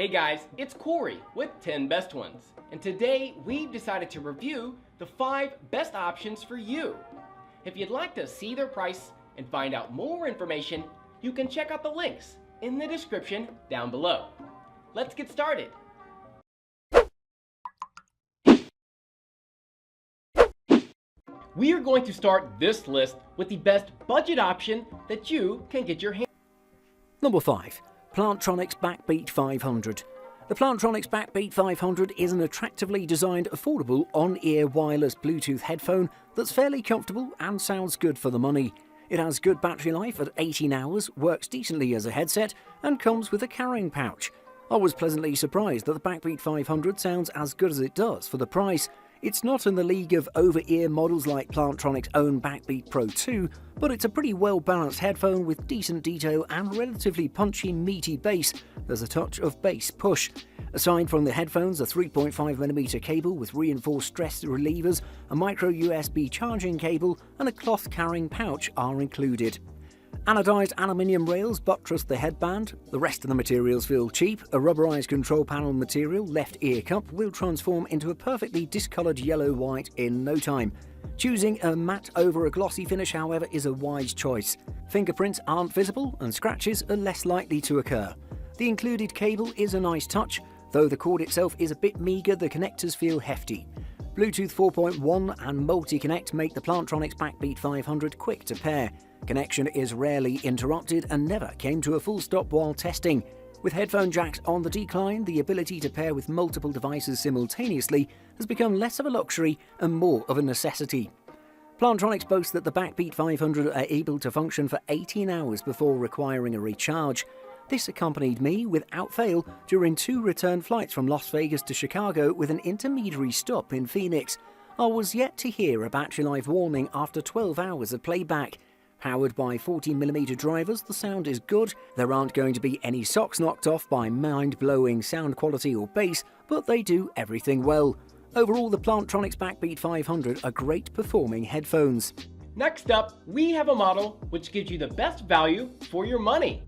Hey guys, it's Corey with 10 Best Ones, and today we've decided to review the 5 best options for you. If you'd like to see their price and find out more information, you can check out the links in the description down below. Let's get started. We are going to start this list with the best budget option that you can get your hands on. Number 5. Plantronics Backbeat 500. The Plantronics Backbeat 500 is an attractively designed, affordable, on-ear wireless Bluetooth headphone that's fairly comfortable and sounds good for the money. It has good battery life at 18 hours, works decently as a headset, and comes with a carrying pouch. I was pleasantly surprised that the Backbeat 500 sounds as good as it does for the price. It's not in the league of over-ear models like Plantronic's own Backbeat Pro 2, but it's a pretty well-balanced headphone with decent detail and relatively punchy, meaty bass. There's a touch of bass push. Aside from the headphones, a 3.5mm cable with reinforced stress relievers, a micro USB charging cable, and a cloth carrying pouch are included. Anodized aluminium rails buttress the headband. The rest of the materials feel cheap. A rubberized control panel material left ear cup will transform into a perfectly discoloured yellow-white in no time. Choosing a matte over a glossy finish, however, is a wise choice. Fingerprints aren't visible and scratches are less likely to occur. The included cable is a nice touch. Though the cord itself is a bit meagre, the connectors feel hefty. Bluetooth 4.1 and Multi-Connect make the Plantronics Backbeat 500 quick to pair. Connection is rarely interrupted and never came to a full stop while testing. With headphone jacks on the decline, the ability to pair with multiple devices simultaneously has become less of a luxury and more of a necessity. Plantronics boasts that the Backbeat 500 are able to function for 18 hours before requiring a recharge. This accompanied me, without fail, during 2 return flights from Las Vegas to Chicago with an intermediary stop in Phoenix. I was yet to hear a battery life warning after 12 hours of playback. Powered by 14mm drivers, the sound is good. There aren't going to be any socks knocked off by mind-blowing sound quality or bass, but they do everything well. Overall, the Plantronics Backbeat 500 are great performing headphones. Next up, we have a model which gives you the best value for your money.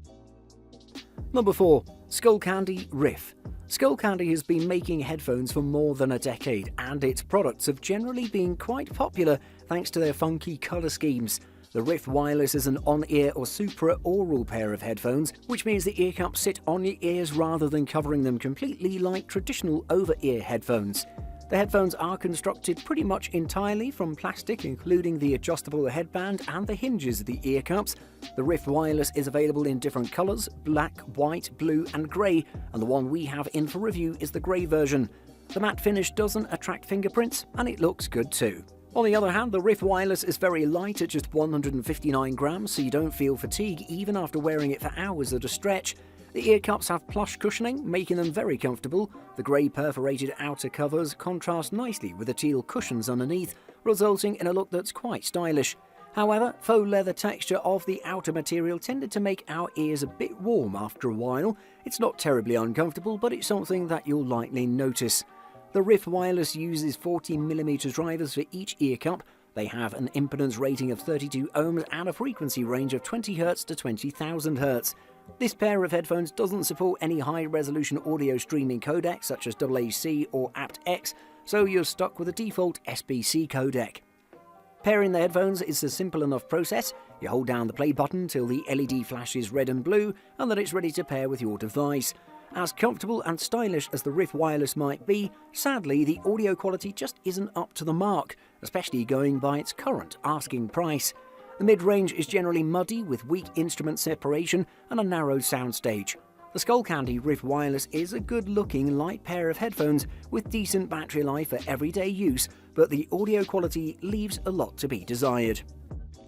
Number 4. Skullcandy Riff. Skullcandy has been making headphones for more than a decade, and its products have generally been quite popular thanks to their funky colour schemes. The Riff Wireless is an on-ear or supra-aural pair of headphones, which means the ear cups sit on your ears rather than covering them completely like traditional over-ear headphones. The headphones are constructed pretty much entirely from plastic, including the adjustable headband and the hinges of the ear cups. The Riff Wireless is available in different colours: black, white, blue and grey, and the one we have in for review is the grey version. The matte finish doesn't attract fingerprints, and it looks good too. On the other hand, the Riff Wireless is very light at just 159 grams, so you don't feel fatigue even after wearing it for hours at a stretch. The ear cups have plush cushioning, making them very comfortable. The grey perforated outer covers contrast nicely with the teal cushions underneath, resulting in a look that's quite stylish. However, faux leather texture of the outer material tended to make our ears a bit warm after a while. It's not terribly uncomfortable, but it's something that you'll likely notice. The Riff Wireless uses 14mm drivers for each ear cup. They have an impedance rating of 32 ohms and a frequency range of 20 Hz to 20,000 Hz. This pair of headphones doesn't support any high-resolution audio streaming codecs such as AAC or aptX, so you're stuck with a default SBC codec. Pairing the headphones is a simple enough process. You hold down the play button till the LED flashes red and blue, and then it's ready to pair with your device. As comfortable and stylish as the Riff Wireless might be, sadly the audio quality just isn't up to the mark, especially going by its current asking price. The mid-range is generally muddy with weak instrument separation and a narrow soundstage. The Skullcandy Riff Wireless is a good-looking light pair of headphones with decent battery life for everyday use, but the audio quality leaves a lot to be desired.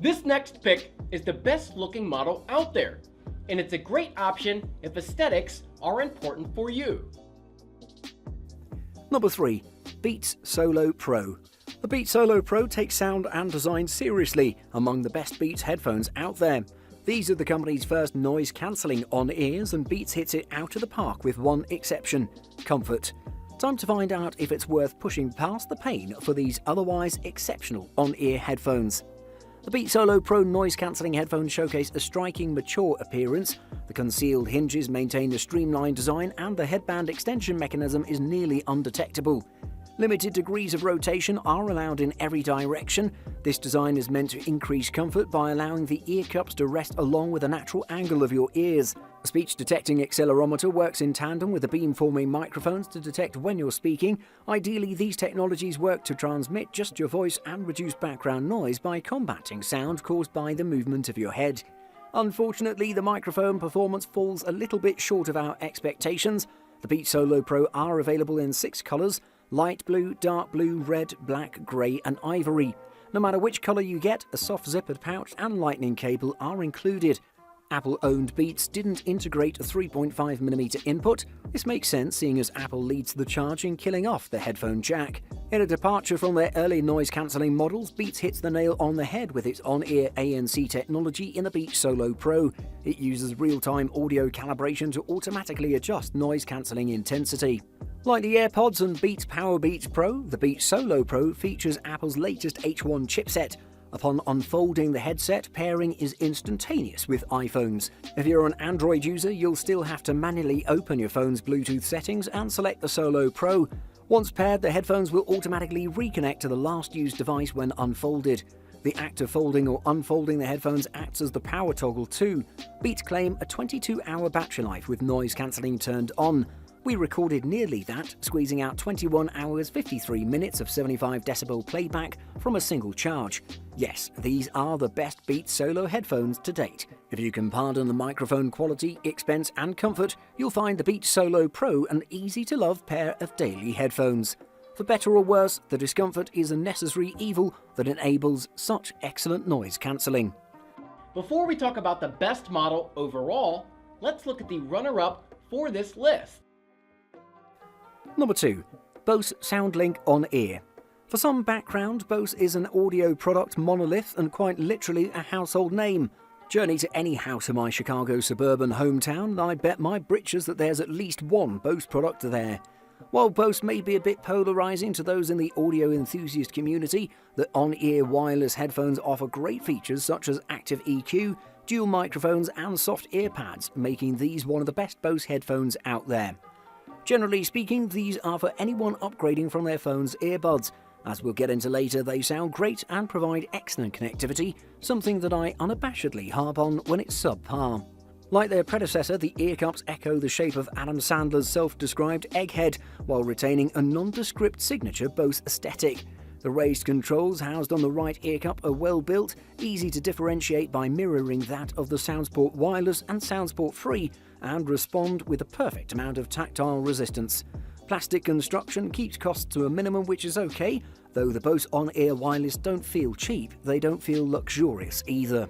This next pick is the best looking model out there, and it's a great option if aesthetics are important for you. Number 3. Beats Solo Pro. The Beats Solo Pro takes sound and design seriously, among the best Beats headphones out there. These are the company's first noise-cancelling on-ears, and Beats hits it out of the park with one exception: comfort. Time to find out if it's worth pushing past the pain for these otherwise exceptional on-ear headphones. The Beat Solo Pro noise-cancelling headphones showcase a striking, mature appearance. The concealed hinges maintain a streamlined design, and the headband extension mechanism is nearly undetectable. Limited degrees of rotation are allowed in every direction. This design is meant to increase comfort by allowing the ear cups to rest along with the natural angle of your ears. A speech-detecting accelerometer works in tandem with the beamforming microphones to detect when you're speaking. Ideally, these technologies work to transmit just your voice and reduce background noise by combating sound caused by the movement of your head. Unfortunately, the microphone performance falls a little bit short of our expectations. The Beat Solo Pro are available in 6 colours: light blue, dark blue, red, black, grey and ivory. No matter which colour you get, a soft zippered pouch and lightning cable are included. Apple-owned Beats didn't integrate a 3.5mm input. This makes sense seeing as Apple leads the charge in killing off the headphone jack. In a departure from their early noise-cancelling models, Beats hits the nail on the head with its on-ear ANC technology in the Beat Solo Pro. It uses real-time audio calibration to automatically adjust noise-cancelling intensity. Like the AirPods and Beats Powerbeats Pro, the Beat Solo Pro features Apple's latest H1 chipset. Upon unfolding the headset, pairing is instantaneous with iPhones. If you're an Android user, you'll still have to manually open your phone's Bluetooth settings and select the Solo Pro. Once paired, the headphones will automatically reconnect to the last used device when unfolded. The act of folding or unfolding the headphones acts as the power toggle too. Beats claim a 22-hour battery life with noise cancelling turned on. We recorded nearly that, squeezing out 21 hours 53 minutes of 75 decibel playback from a single charge. Yes, these are the best Beats Solo headphones to date. If you can pardon the microphone quality, expense and comfort, you'll find the Beats Solo Pro an easy-to-love pair of daily headphones. For better or worse, the discomfort is a necessary evil that enables such excellent noise cancelling. Before we talk about the best model overall, let's look at the runner-up for this list. Number 2. Bose Soundlink On-Ear. For some background, Bose is an audio product monolith and quite literally a household name. Journey to any house in my Chicago suburban hometown and I bet my britches that there's at least one Bose product there. While Bose may be a bit polarising to those in the audio enthusiast community, the on-ear wireless headphones offer great features such as active EQ, dual microphones and soft ear pads, making these one of the best Bose headphones out there. Generally speaking, these are for anyone upgrading from their phone's earbuds. As we'll get into later, they sound great and provide excellent connectivity, something that I unabashedly harp on when it's subpar. Like their predecessor, the ear cups echo the shape of Adam Sandler's self-described egghead, while retaining a nondescript signature Bose aesthetic. The raised controls housed on the right ear cup are well built, easy to differentiate by mirroring that of the SoundSport Wireless and SoundSport Free, and respond with a perfect amount of tactile resistance. Plastic construction keeps costs to a minimum, which is okay, though the Bose on-ear wireless don't feel cheap, they don't feel luxurious either.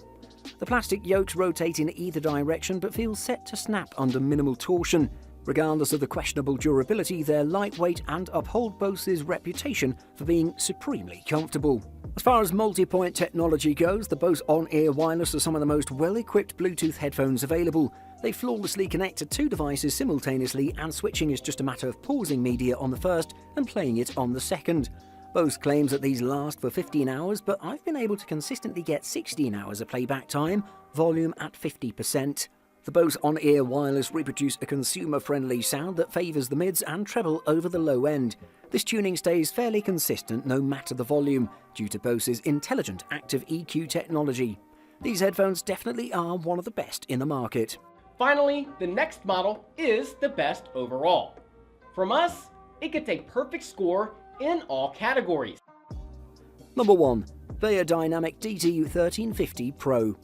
The plastic yokes rotate in either direction but feel set to snap under minimal torsion. Regardless of the questionable durability, they're lightweight and uphold Bose's reputation for being supremely comfortable. As far as multi-point technology goes, the Bose on-ear wireless are some of the most well-equipped Bluetooth headphones available. They flawlessly connect to 2 devices simultaneously, and switching is just a matter of pausing media on the first and playing it on the second. Bose claims that these last for 15 hours, but I've been able to consistently get 16 hours of playback time, volume at 50%. The Bose on-ear wireless reproduce a consumer-friendly sound that favours the mids and treble over the low end. This tuning stays fairly consistent no matter the volume, due to Bose's intelligent active EQ technology. These headphones definitely are one of the best in the market. Finally, the next model is the best overall. From us, it could take perfect score in all categories. Number 1. Beyerdynamic DT 1350 Pro.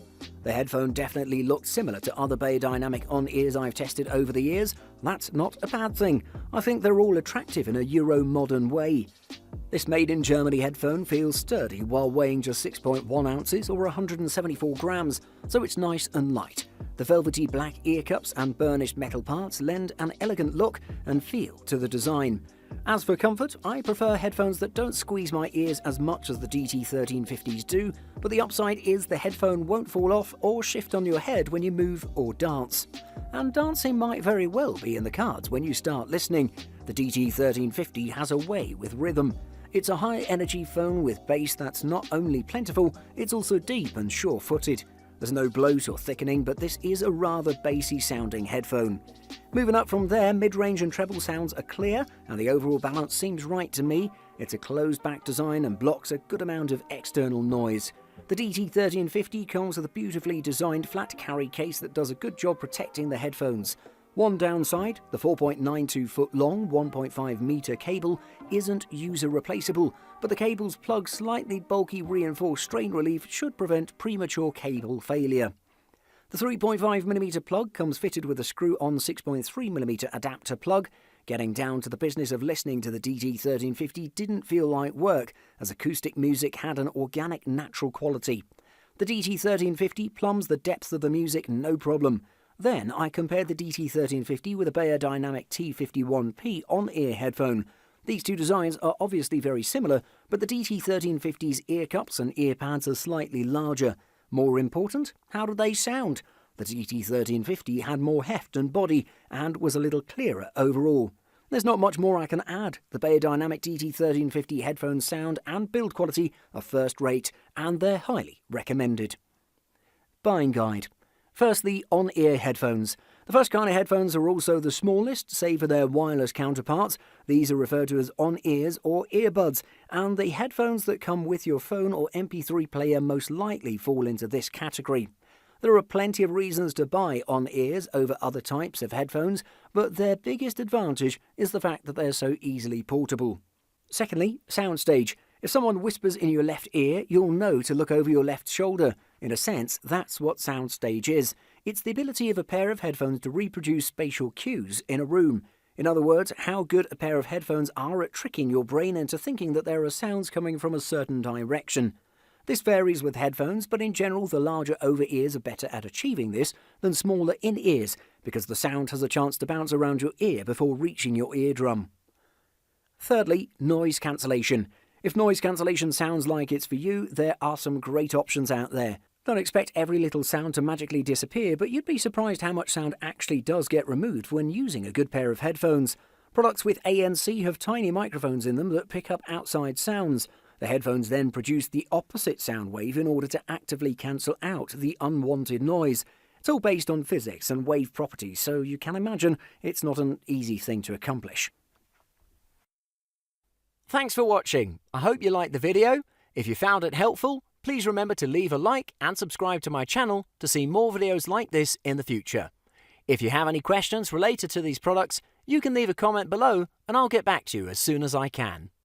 The headphone definitely looks similar to other Beyerdynamic on-ears I've tested over the years. That's not a bad thing. I think they're all attractive in a Euro-modern way. This made-in-Germany headphone feels sturdy while weighing just 6.1 ounces or 174 grams, so it's nice and light. The velvety black ear cups and burnished metal parts lend an elegant look and feel to the design. As for comfort, I prefer headphones that don't squeeze my ears as much as the DT 1350s do, but the upside is the headphone won't fall off or shift on your head when you move or dance. And dancing might very well be in the cards when you start listening. The DT1350 has a way with rhythm. It's a high-energy phone with bass that's not only plentiful, it's also deep and sure-footed. There's no bloat or thickening, but this is a rather bassy-sounding headphone. Moving up from there, mid-range and treble sounds are clear, and the overall balance seems right to me. It's a closed-back design and blocks a good amount of external noise. The DT1350 comes with a beautifully designed flat carry case that does a good job protecting the headphones. One downside, the 4.92-foot long 1.5 meter cable isn't user replaceable, but the cable's plug slightly bulky reinforced strain relief should prevent premature cable failure. The 3.5mm plug comes fitted with a screw-on 6.3mm adapter plug. Getting down to the business of listening to the DT1350 didn't feel like work, as acoustic music had an organic, natural quality. The DT1350 plumbs the depth of the music no problem. Then I compared the DT1350 with a Beyerdynamic T51P on-ear headphone. These two designs are obviously very similar, but the DT1350's ear cups and ear pads are slightly larger. More important, how do they sound? The DT1350 had more heft and body and was a little clearer overall. There's not much more I can add. The Beyerdynamic DT1350 headphone sound and build quality are first rate, and they're highly recommended. Buying guide. Firstly, on-ear headphones. The first kind of headphones are also the smallest, save for their wireless counterparts. These are referred to as on-ears or earbuds, and the headphones that come with your phone or MP3 player most likely fall into this category. There are plenty of reasons to buy on-ears over other types of headphones, but their biggest advantage is the fact that they're so easily portable. Secondly, Soundstage. If someone whispers in your left ear, you'll know to look over your left shoulder. In a sense, that's what Soundstage is. It's the ability of a pair of headphones to reproduce spatial cues in a room. In other words, how good a pair of headphones are at tricking your brain into thinking that there are sounds coming from a certain direction. This varies with headphones, but in general the larger over-ears are better at achieving this than smaller in-ears, because the sound has a chance to bounce around your ear before reaching your eardrum. Thirdly, noise cancellation. If noise cancellation sounds like it's for you, there are some great options out there. Don't expect every little sound to magically disappear, but you'd be surprised how much sound actually does get removed when using a good pair of headphones. Products with ANC have tiny microphones in them that pick up outside sounds. The headphones then produce the opposite sound wave in order to actively cancel out the unwanted noise. It's all based on physics and wave properties, so you can imagine it's not an easy thing to accomplish. Thanks for watching. I hope you liked the video. If you found it helpful, please remember to leave a like and subscribe to my channel to see more videos like this in the future. If you have any questions related to these products, you can leave a comment below and I'll get back to you as soon as I can.